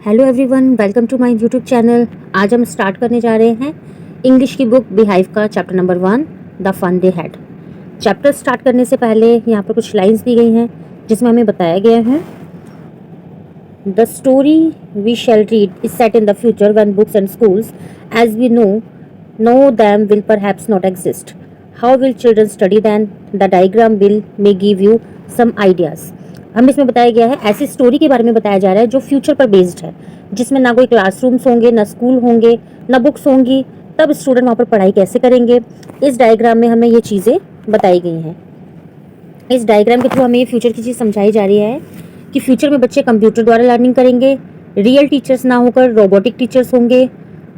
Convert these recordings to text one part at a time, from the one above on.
Hello everyone, welcome to my YouTube channel. आज हम start करने जा रहे हैं इंग्लिश की बुक बिहाइव का chapter number 1 the fun they had. Chapter start करने से पहले यहाँ पर कुछ लाइंस दी गई हैं जिसमें हमें बताया गया है the story we shall read is set in the future when books and schools as we know them will perhaps not exist. How will children study then? The diagram will may give you some ideas. हमें इसमें बताया गया है ऐसी story के बारे में बताया जा रहा है जो फ्यूचर पर बेस्ड है, जिसमें ना कोई क्लासरूम्स होंगे, ना स्कूल होंगे, ना बुक्स होंगी। तब स्टूडेंट वहाँ पर पढ़ाई कैसे करेंगे? इस डायग्राम में हमें ये चीज़ें बताई गई हैं। इस डायग्राम के थ्रू हमें ये फ्यूचर की चीज़ समझाई जा रही है कि फ्यूचर में बच्चे कंप्यूटर द्वारा लर्निंग करेंगे, रियल टीचर्स ना होकर रोबोटिक टीचर्स होंगे,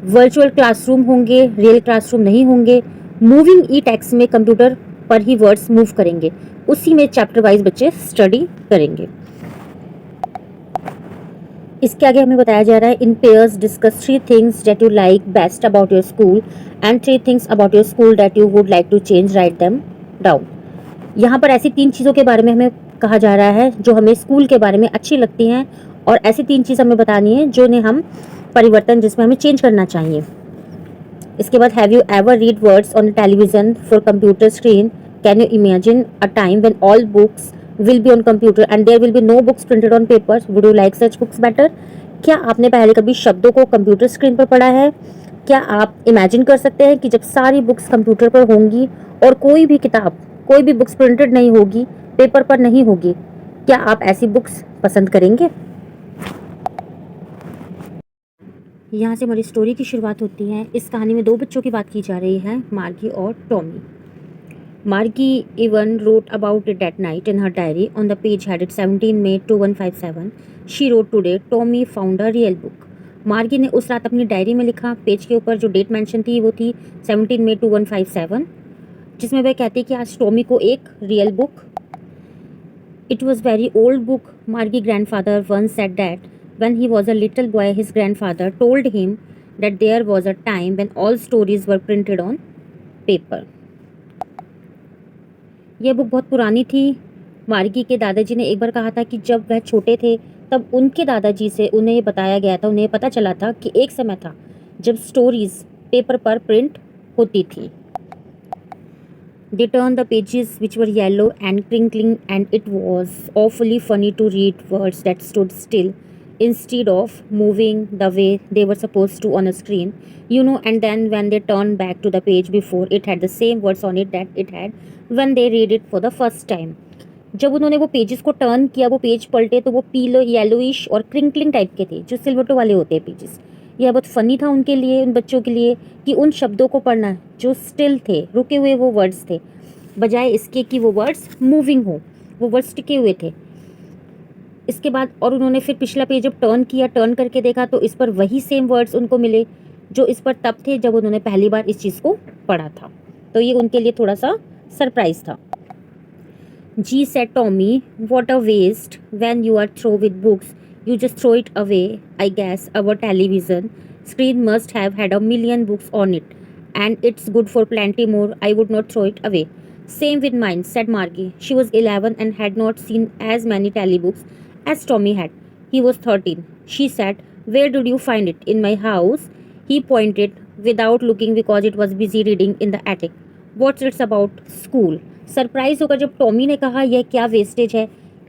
वर्चुअल क्लासरूम होंगे, रियल क्लासरूम नहीं होंगे, मूविंग ई टेक्स्ट में कंप्यूटर पर ही वर्ड्स मूव करेंगे, उसी में चैप्टर वाइज बच्चे स्टडी करेंगे। इसके आगे हमें बताया जा रहा है in pairs discuss 3 things that you like best about your school and 3 things about your school that you would like to change, write them down. यहाँ पर ऐसी 3 चीज़ों के बारे में हमें कहा जा रहा है जो हमें स्कूल के बारे में अच्छी लगती हैं, और ऐसी 3 चीज़ हमें बतानी है जो ने हम परिवर्तन जिसमें हमें चेंज करना चाहिए। इसके बाद have you ever read words on television for computer screen? Can you imagine a time when all books will be on computer and there will be no books printed on papers? Would you like such books better? क्या आपने पहले कभी शब्दों को computer screen पर पढ़ा है? क्या आप इमेजिन कर सकते हैं कि जब सारी बुक्स कंप्यूटर पर होंगी और कोई भी किताब, कोई भी बुक्स प्रिंटेड नहीं होगी, पेपर पर नहीं होगी, क्या आप ऐसी बुक्स पसंद करेंगे? यहाँ से हमारी स्टोरी की शुरुआत होती है। इस कहानी में 2 बच्चों की बात की जा रही है, मार्गी और Tommy. Margie even wrote about it that night in her diary. On the page headed 17 May 2157, she wrote today, Tommy found a real book. मार्गी ने उस रात अपनी डायरी में लिखा। पेज के ऊपर जो डेट मेंशन थी वो थी 17 मई 2157, जिसमें वह कहती है कि आज टॉमी को एक real book. It was very old book, मार्गी grandfather once said that when he was a little boy his grandfather told him that there was a time when all stories were printed on paper. यह book बहुत पुरानी थी। मार्गी के दादाजी ने एक बार कहा था कि जब वह छोटे थे तब उनके दादाजी से उन्हें बताया गया था, उन्हें पता चला था कि एक समय था जब स्टोरीज पेपर पर प्रिंट होती थी। They turned the pages which were yellow and crinkling, and it was awfully funny to read words that stood still instead of moving the way they were supposed to on a screen, and then when they turned back to the page before, it had the same words on it that it had when they read it for the first time. जब उन्होंने वो pages को turn किया, वो page पलटे तो वो पीलो yellowish और क्रिंकलिंग टाइप के थे, जो सिल्वरटो वाले होते हैं पेजेस। यह बहुत फ़नी था उनके लिए, उन बच्चों के लिए, कि उन शब्दों को पढ़ना जो स्टिल थे, रुके हुए वो वर्ड्स थे, बजाय इसके कि वो वर्ड्स मूविंग हो, वो वर्ड्स टिके हुए थे। इसके बाद और उन्होंने फिर पिछला पेज जब टर्न किया, टर्न करके देखा तो इस पर वही सेम वर्ड्स उनको मिले जो इस पर तब थे जब उन्होंने पहली बार इस चीज़ को पढ़ा था। तो ये उनके लिए थोड़ा सा सरप्राइज था। G said, Tommy, what a waste. When you are through with books, you just throw it away. I guess our television screen must have had a million books on it, and it's good for plenty more. I would not throw it away. Same with mine, said Margie. She was 11 and had not seen as many telebooks as Tommy had. He was 13. She said, where did you find it? In my house. He pointed without looking because it was busy reading in the attic. What's it about? School. Surprise होकर जब Tommy ने कहा यह क्या wastage है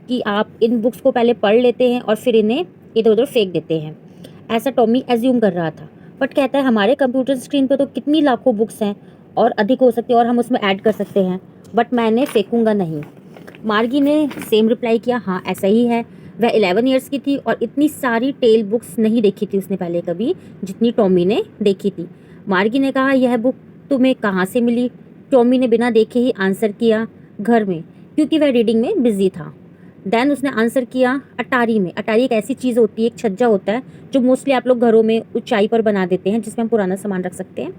कि आप इन books को पहले पढ़ लेते हैं और फिर इन्हें इधर उधर फेंक देते हैं, ऐसा टॉमी एज्यूम कर रहा था। बट कहता है हमारे कंप्यूटर स्क्रीन पर तो कितनी लाखों बुक्स हैं और अधिक हो सकते हैं और हम उसमें ऐड कर सकते हैं, बट मैं इन्हें फेंकूंगा नहीं। मार्गी ने सेम रिप्लाई किया, हाँ ऐसा ही है। वह 11 ईयर्स की थी और इतनी सारी टेल बुक्स नहीं देखी थी उसने पहले कभी जितनी टॉमी ने देखी थी। मार्गी ने कहा यह बुक तुम्हें कहाँ से मिली? टॉमी ने बिना देखे ही आंसर किया, घर में, क्योंकि वह रीडिंग में बिजी था। देन उसने आंसर किया, अटारी में। अटारी एक ऐसी चीज़ होती है, एक छज्जा होता है जो मोस्टली आप लोग घरों में ऊंचाई पर बना देते हैं, जिसमें हम पुराना सामान रख सकते हैं।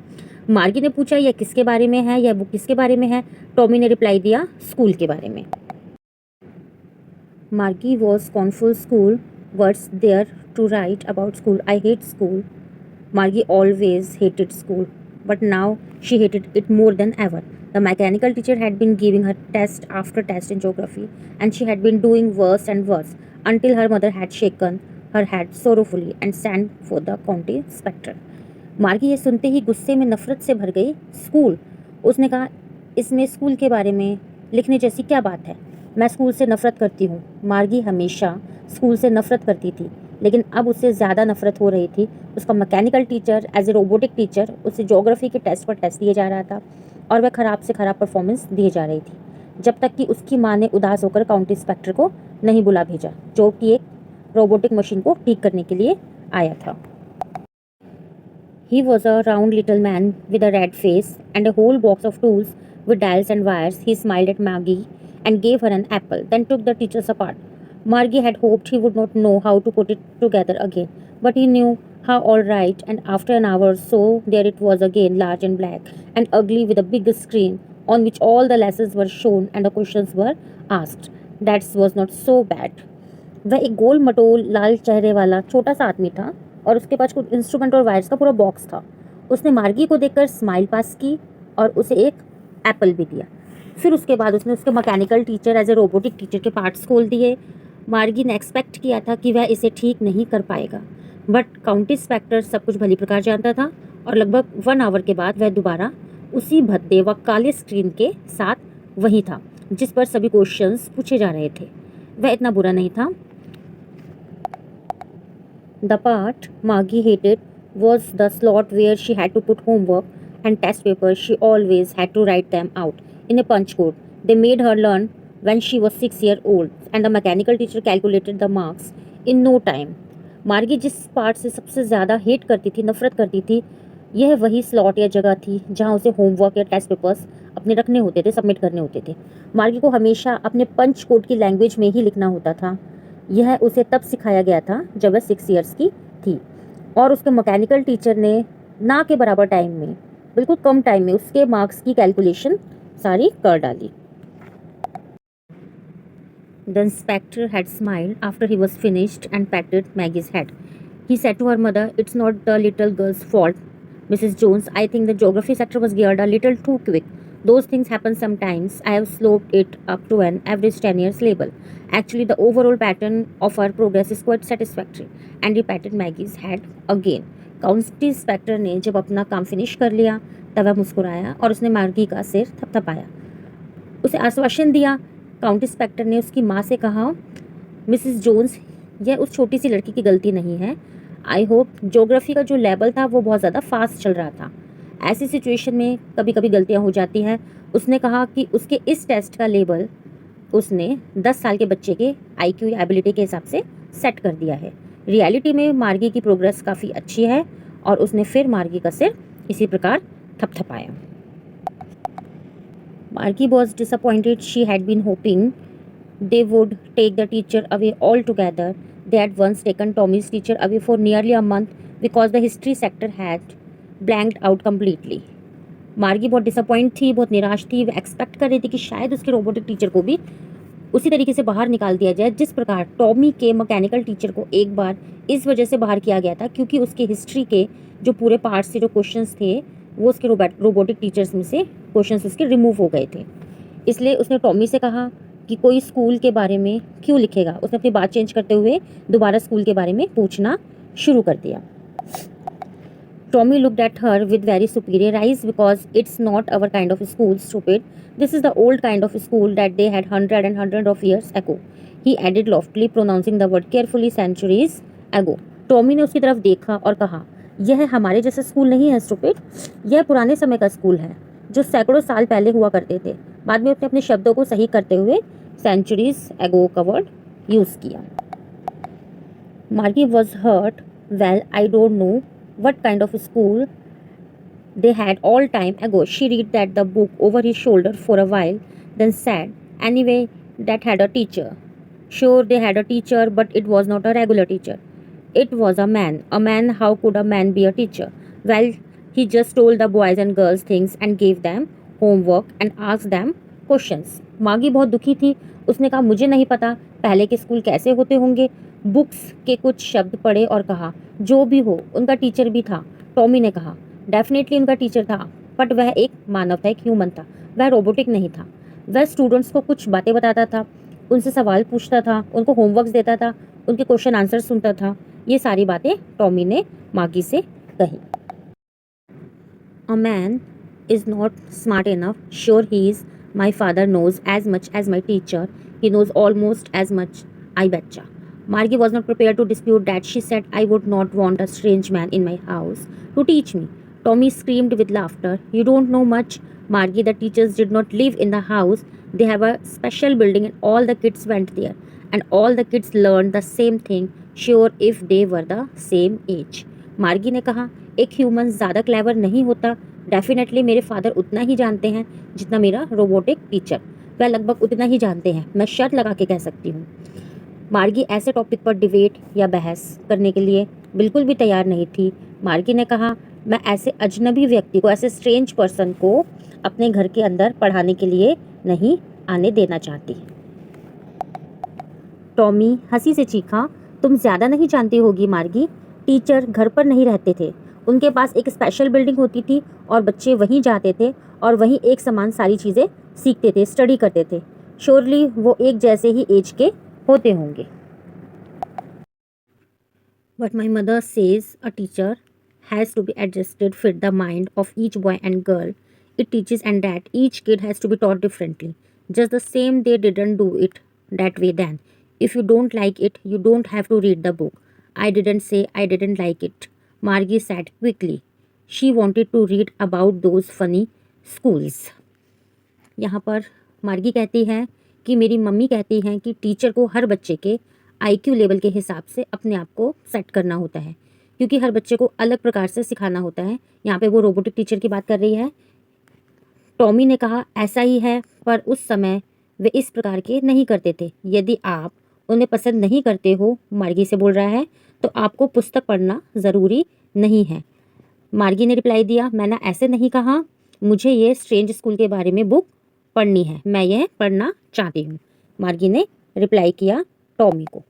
मार्गी ने पूछा यह किसके बारे में है, यह बुक किसके बारे में है? टॉमी ने रिप्लाई दिया, स्कूल के बारे में। Margie was scornful school, words there to write about school, I hate school. Margie always hated school, but now she hated it more than ever. The mechanical teacher had been giving her test after test in geography, and she had been doing worse and worse until her mother had shaken her head sorrowfully and sent for the county inspector. मार्गी ये सुनते ही गुस्से में नफरत से भर गई। School, उसने कहा, इसमें स्कूल के बारे में लिखने जैसी क्या बात है? मैं स्कूल से नफरत करती हूँ। मार्गी हमेशा स्कूल से नफरत करती थी, लेकिन अब उससे ज़्यादा नफरत हो रही थी। उसका mechanical teacher as a robotic teacher उसे ज्योग्राफी के टेस्ट पर टेस्ट दिए जा रहा था और वह ख़राब से ख़राब परफॉर्मेंस दिए जा रही थी, जब तक कि उसकी माँ ने उदास होकर काउंटी इंस्पेक्टर को नहीं बुला भेजा, जो कि एक रोबोटिक मशीन को ठीक करने के लिए आया था। He was a round little man with a red face and a whole box of tools with dials and wires. He smiled at Maggie and gave her an apple, then took the teachers apart. Margie had hoped he would not know how to put it together again, but he knew how all right, and after an hour or so, there it was again, large and black and ugly with a big screen on which all the lessons were shown and the questions were asked. That was not so bad. वह एक गोल मटोल लाल चेहरे वाला छोटा सा आदमी था और उसके पास कुछ इंस्ट्रूमेंट और वायर्स का पूरा बॉक्स था। उसने मार्गी को देखकर स्माइल पास की और उसे एक एप्पल भी दिया। फिर उसके बाद उसने उसके mechanical teacher as a robotic teacher के पार्ट्स खोल दिए। मार्गी ने एक्सपेक्ट किया था कि वह इसे ठीक नहीं कर पाएगा, बट काउंटी इंस्पेक्टर सब कुछ भली प्रकार जानता था और लगभग 1 आवर के बाद वह दोबारा उसी भद्दे व काले स्क्रीन के साथ वहीं था जिस पर सभी क्वेश्चंस पूछे जा रहे थे। वह इतना बुरा नहीं था। The part Margie hated was the slot where she had to put homework and test papers. She always had to write them out in a punch code. They made her learn when she was 6 years old, and the mechanical teacher calculated the marks in no time. मार्गी जिस part से सबसे ज़्यादा hate करती थी, नफरत करती थी, यह वही स्लॉट या जगह थी जहाँ उसे होमवर्क या टेस्ट पेपर्स अपने रखने होते थे, सबमिट करने होते थे। मार्गी को हमेशा अपने पंच कोड की लैंग्वेज में ही लिखना होता था। यह उसे तब सिखाया गया था जब वह 6 इयर्स की थी और उसके मैकेनिकल टीचर ने ना के बराबर टाइम में, बिल्कुल कम टाइम में उसके मार्क्स की कैलकुलेशन सारी कर डाली। The inspector had smiled after he was finished and patted Maggie's head. He said to her mother, "It's not the little girl's fault, Mrs. Jones. I think the geography sector was geared a little too quick. Those things happen sometimes. I have sloped it up to an average 10 years label. Actually, the overall pattern of our progress is quite satisfactory." And he patted Maggie's head again. County inspector ने जब अपना काम finish कर लिया तब वह मुस्कुराया और उसने मार्गी का सिर थपथपाया, उसे आश्वासन दिया। काउंटी इंस्पेक्टर ने उसकी माँ से कहा, मिसेस जोन्स, यह उस छोटी सी लड़की की गलती नहीं है। आई होप ज्योग्राफी का जो लेवल था वो बहुत ज़्यादा फास्ट चल रहा था। ऐसी सिचुएशन में कभी कभी गलतियाँ हो जाती हैं। उसने कहा कि उसके इस टेस्ट का लेबल उसने 10 साल के बच्चे के IQ या एबिलिटी के हिसाब से सेट कर दिया है। रियलिटी में मार्गी की प्रोग्रेस काफ़ी अच्छी है और उसने फिर मार्गी का सिर इसी प्रकार थपथपाया। Margie was disappointed. She had been hoping they would take the teacher away altogether. They had once taken Tommy's teacher away for nearly a month because the history sector had blanked out completely. मार्गी बहुत disappoint थी, बहुत निराश थी। वह expect कर रही थी कि शायद उसके रोबोटिक टीचर को भी उसी तरीके से बाहर निकाल दिया जाए जिस प्रकार टॉमी के मैकेनिकल टीचर को एक बार इस वजह से बाहर किया गया था क्योंकि उसके हिस्ट्री के जो पूरे पार्ट से जो क्वेश्चंस थे वो उसके रोबोटिक टीचर्स में से क्वेश्चंस उसके रिमूव हो गए थे। इसलिए उसने टॉमी से कहा कि कोई स्कूल के बारे में क्यों लिखेगा। उसने अपनी बात चेंज करते हुए दोबारा स्कूल के बारे में पूछना शुरू कर दिया। Tommy looked at her with very superior eyes because it's not our kind of school, stupid. This is the old kind of school that they had hundred of years ago. He added loftily, pronouncing the word carefully, centuries ago. Tommy ने उसकी तरफ देखा और कहा, यह हमारे जैसा school नहीं है स्टूपिड। यह पुराने समय का स्कूल है जो सैकड़ों साल पहले हुआ करते थे। बाद में उसने अपने शब्दों को सही करते हुए सेंचुरीज एगो का वर्ड यूज़ किया। Margie was hurt. Well, I don't know what kind of school they had all time ago. She read that the book over his shoulder for a while, then said, anyway, that had a teacher. Sure, they had a teacher, but it was not a regular teacher. It was a man. A man, how could a man be a teacher? Well, he just told the boys and girls things and gave them homework and asked them questions. मागी बहुत दुखी थी। उसने कहा, मुझे नहीं पता पहले के स्कूल कैसे होते होंगे। बुक्स के कुछ शब्द पढ़े और कहा, जो भी हो उनका टीचर भी था। टॉमी ने कहा, डेफिनेटली उनका टीचर था, बट वह एक मानव था, एक ह्यूमन था, वह रोबोटिक नहीं था। वह स्टूडेंट्स को कुछ बातें बताता था, उनसे सवाल पूछता था, उनको होमवर्क्स देता था उनके क्वेश्चन आंसर सुनता था। ये सारी बातें टॉमी ने मार्गी से कही। A man is not smart enough. Sure, he is. My father knows as much as my teacher. He knows almost as much, I betcha. Margie was not prepared to dispute that. She said, I would not want a strange man in my house to teach me. Tommy screamed with laughter. You don't know much. Margie, the teachers did not live in the house. They have a special building and all the kids went there. And all the kids learned the same thing, sure if they were the same age. मार्गी ने कहा, एक human ज़्यादा clever नहीं होता। Definitely मेरे father उतना ही जानते हैं जितना मेरा रोबोटिक टीचर, वह लगभग उतना ही जानते हैं, मैं शर्त लगा के कह सकती हूँ। मार्गी ऐसे टॉपिक पर डिबेट या बहस करने के लिए बिल्कुल भी तैयार नहीं थी। मार्गी ने कहा, मैं ऐसे अजनबी व्यक्ति को, ऐसे स्ट्रेंज पर्सन को अपने घर के अंदर पढ़ाने के लिए नहीं आने देना चाहती। टॉमी हंसी से चीखा, तुम ज़्यादा नहीं जानती होगी मार्गी, टीचर घर पर नहीं रहते थे, उनके पास एक स्पेशल बिल्डिंग होती थी और बच्चे वहीं जाते थे और वहीं एक समान सारी चीज़ें सीखते थे, स्टडी करते थे। श्योरली वो एक जैसे ही एज के होते होंगे। But my mother says a teacher has to be adjusted fit the mind of each boy and girl, it teaches and that each kid has to be taught differently, just the same they didn't do it that way then. If you don't like it, you don't have to read the book. I didn't say I didn't like it. Margie said quickly. She wanted to read about those funny schools. यहाँ पर मार्गी कहती है कि मेरी mummy कहती हैं कि टीचर को हर बच्चे के IQ लेवल के हिसाब से अपने आप को सेट करना होता है, क्योंकि हर बच्चे को अलग प्रकार से सिखाना होता है। यहाँ पे वो रोबोटिक टीचर की बात कर रही है। टॉमी ने कहा, ऐसा ही है, पर उस समय वे इस प्रकार के नहीं करते थे। यदि आप उन्हें पसंद नहीं करते हो, मार्गी से बोल रहा है, तो आपको पुस्तक पढ़ना ज़रूरी नहीं है। मार्गी ने रिप्लाई दिया, मैंने ऐसे नहीं कहा, मुझे ये स्ट्रेंज स्कूल के बारे में बुक पढ़नी है, मैं यह पढ़ना चाहती हूँ। मार्गी ने रिप्लाई किया टॉमी को।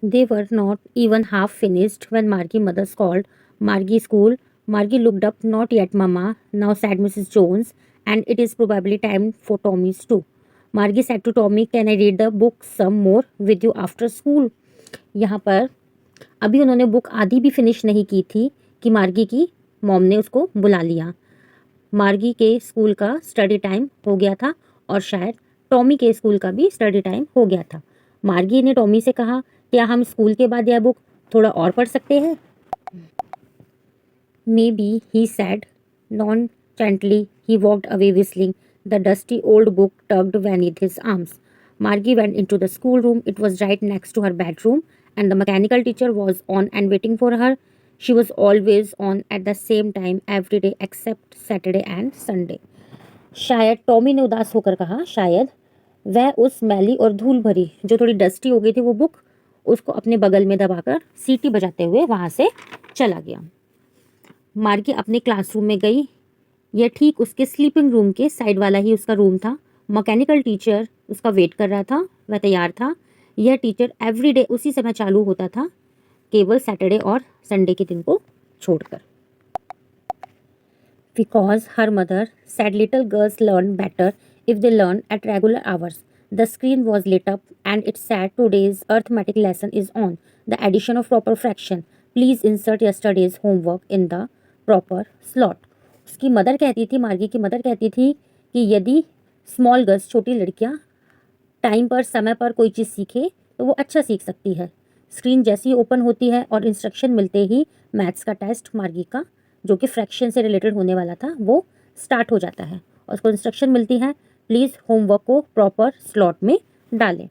They were not even half finished when Margie mothers called. Margie school. Margie looked up. Not yet, Mama. Now said Mrs. Jones, and it is probably time for Tommy's too. Margie said to Tommy, "Can I read the book some more with you after school?" यहाँ पर अभी उन्होंने book आधी भी finish नहीं की थी कि मार्गी की मॉम ने उसको बुला लिया। मार्गी के स्कूल का स्टडी टाइम हो गया था और शायद टॉमी के स्कूल का भी स्टडी टाइम हो गया था। मार्गी ने टॉमी से कहा, क्या हम स्कूल के बाद यह बुक थोड़ा और पढ़ सकते हैं? Maybe, he said nonchalantly. He walked away whistling, the dusty old book tucked beneath his arms. Margie went into the schoolroom. It was right next to her bedroom, and the mechanical teacher was on and waiting for her. She was always on at the same time every day except Saturday and Sunday. शायद Tommy ने उदास होकर कहा, शायद वह उस मैली और धूल भरी, जो थोड़ी डस्टी हो गई थी, वो बुक उसको अपने बगल में दबाकर सीटी बजाते हुए वहाँ से चला गया। मार्गी अपने क्लासरूम में गई। यह ठीक उसके स्लीपिंग रूम के साइड वाला ही उसका रूम था। मैकेनिकल टीचर उसका वेट कर रहा था, वह तैयार था। यह टीचर एवरीडे उसी समय चालू होता था, केवल सैटरडे और संडे के दिन को छोड़कर। Because her mother said little girls learn better if they learn at regular hours. The screen was lit up and it said today's arithmetic lesson is on. The addition of proper fraction. Please insert yesterday's homework in the proper slot. उसकी mother कहती थी, मार्गी की mother कहती थी कि यदि small girls, छोटी लड़कियां टाइम पर, समय पर कोई चीज़ सीखे तो वो अच्छा सीख सकती है। स्क्रीन जैसे ही ओपन होती है और इंस्ट्रक्शन मिलते ही मैथ्स का टेस्ट मार्गी का, जो कि फ्रैक्शन से रिलेटेड होने वाला था, वो स्टार्ट हो जाता है और उसको इंस्ट्रक्शन मिलती है, प्लीज़ होमवर्क को प्रॉपर स्लॉट में डालें।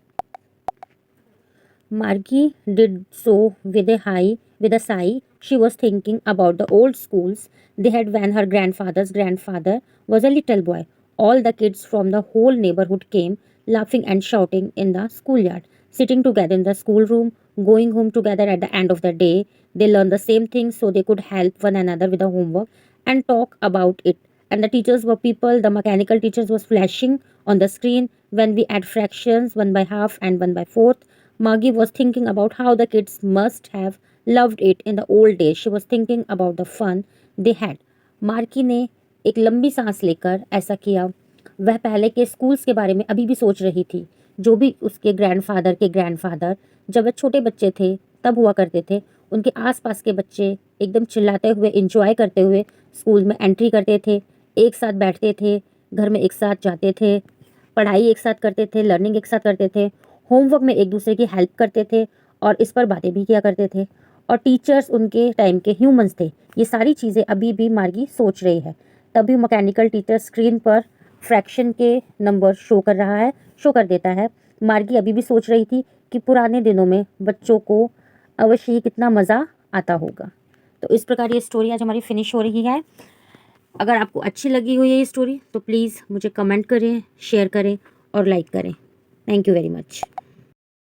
Margie did so with a sigh. She was thinking about the old schools they had when her grandfather's grandfather was a little boy. All the kids from the whole neighborhood came, laughing and shouting in the schoolyard, sitting together in the schoolroom, going home together at the end of the day. They learned the same things so they could help one another with the homework and talk about it. And the teachers were people. The mechanical teachers was flashing on the screen when we add fractions 1 by half and 1 by fourth. Margie was thinking about how the kids must have loved it in the old days. She was thinking about the fun they had. मार्गी ने एक लंबी सांस लेकर ऐसा किया। वह पहले के स्कूल्स के बारे में अभी भी सोच रही थी, जो भी उसके ग्रैंडफादर के ग्रैंडफादर जब वह छोटे बच्चे थे तब हुआ करते थे, उनके आसपास के बच्चे एकदम चिल्लाते हुए एंजॉय करते हुए स्कूल में एंट्री करते थे, एक साथ बैठते थे, घर में एक साथ जाते थे, पढ़ाई एक साथ करते थे, लर्निंग एक साथ करते थे, होमवर्क में एक दूसरे की हेल्प करते थे और इस पर बातें भी किया करते थे। और टीचर्स उनके टाइम के ह्यूमंस थे। ये सारी चीज़ें अभी भी मार्गी सोच रही है। तभी मैकेनिकल टीचर स्क्रीन पर फ्रैक्शन के नंबर शो कर रहा है, शो कर देता है। मार्गी अभी भी सोच रही थी कि पुराने दिनों में बच्चों को अवश्य ही कितना मज़ा आता होगा। तो इस प्रकार ये स्टोरी आज हमारी फिनिश हो रही है। अगर आपको अच्छी लगी हुई है ये स्टोरी तो प्लीज़ मुझे कमेंट करें, शेयर करें और लाइक करें। Thank you very much.